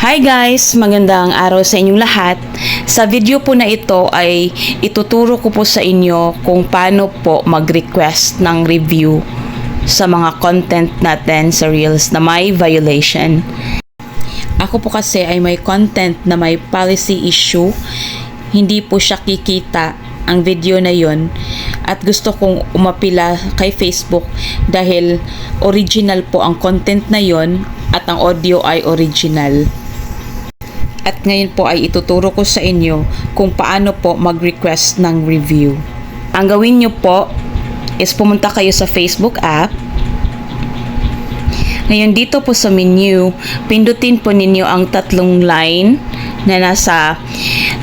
Hi guys! Magandang araw sa inyong lahat. Sa video po na ito ay ituturo ko po sa inyo kung paano po mag-request ng review sa mga content natin sa Reels na may violation. Ako po kasi ay may content na may policy issue. Hindi po siya kikita ang video na yon at gusto kong umapila kay Facebook dahil original po ang content na yon at ang audio ay original. At ngayon po ay ituturo ko sa inyo kung paano po mag-request ng review. Ang gawin nyo po is pumunta kayo sa Facebook app. Ngayon dito po sa menu, pindutin po ninyo ang tatlong line na nasa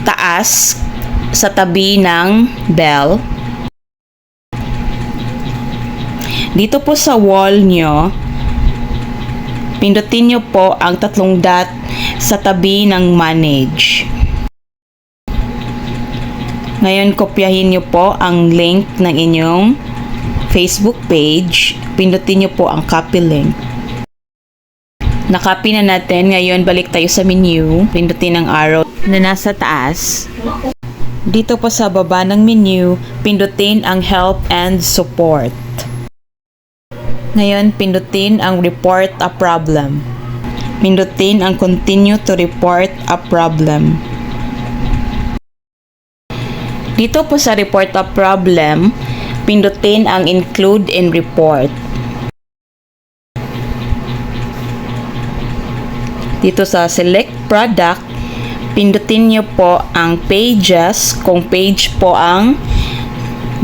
taas sa tabi ng bell. Dito po sa wall nyo, pindutin nyo po ang tatlong dot sa tabi ng manage. Ngayon, kopyahin nyo po ang link ng inyong Facebook page. Pindutin nyo po ang copy link. Nakopy na natin. Ngayon, balik tayo sa menu. Pindutin ang arrow na nasa taas. Dito po sa baba ng menu, pindutin ang help and support. Ngayon, pindutin ang report a problem. Pindutin ang continue to report a problem. Dito po sa report a problem, pindutin ang include in report. Dito sa select product, pindutin nyo po ang pages kung page po ang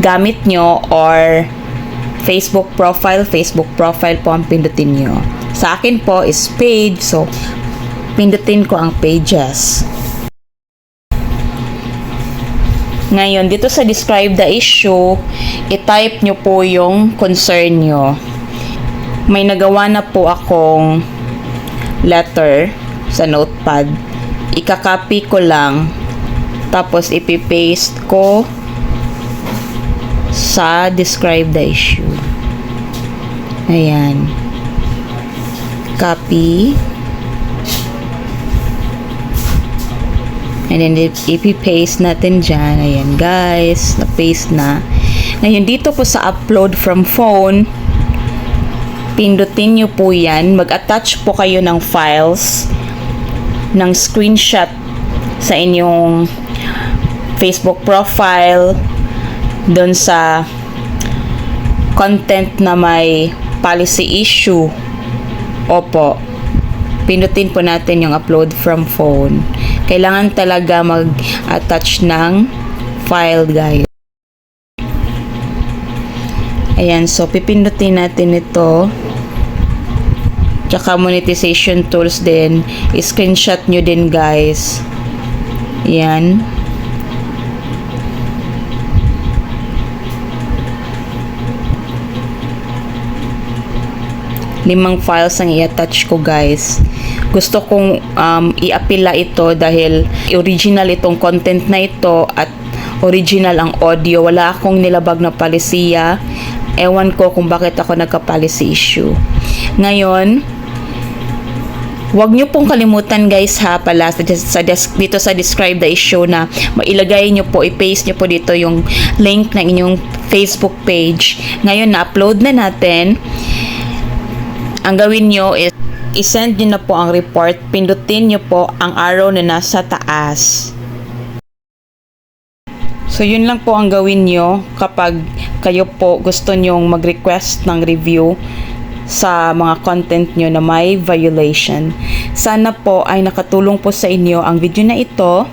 gamit nyo or Facebook profile po ang pindutin nyo. Sa akin po is page, so pindutin ko ang pages. Ngayon, dito sa describe the issue, i-type nyo po yung concern nyo. May nagawa na po akong letter sa notepad. Ika-copy ko lang, tapos ipipaste ko sa describe the issue. Ayan. Copy. And then ipi-paste natin dyan. Ayan guys, na-paste na. Ngayon dito po sa upload from phone, pindutin nyo po yan. Mag-attach po kayo ng files, ng screenshot sa inyong Facebook profile, doon sa content na may policy issue. Opo, pindutin po natin yung upload from phone. Kailangan talaga mag-attach ng file guys. Ayan, so pipindutin natin ito. Tsaka monetization tools din. I-screenshot nyo din guys. Ayan. Limang files ang i-attach ko guys. Gusto kong i-apila ito dahil original itong content na ito at original ang audio. Wala akong nilabag na palisiya. Ewan ko kung bakit ako nagka-policy issue. Ngayon, wag nyo pong kalimutan guys ha pala dito sa describe the issue na mailagay nyo po, i-paste nyo po dito yung link ng inyong Facebook page. Ngayon, na-upload na natin. Ang gawin nyo is i-send nyo na po ang report. Pindutin nyo po ang arrow na nasa taas. So, yun lang po ang gawin nyo kapag kayo po gusto nyong mag-request ng review sa mga content nyo na may violation. Sana po ay nakatulong po sa inyo ang video na ito.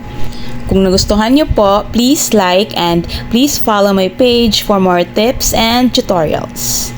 Kung nagustuhan nyo po, please like and please follow my page for more tips and tutorials.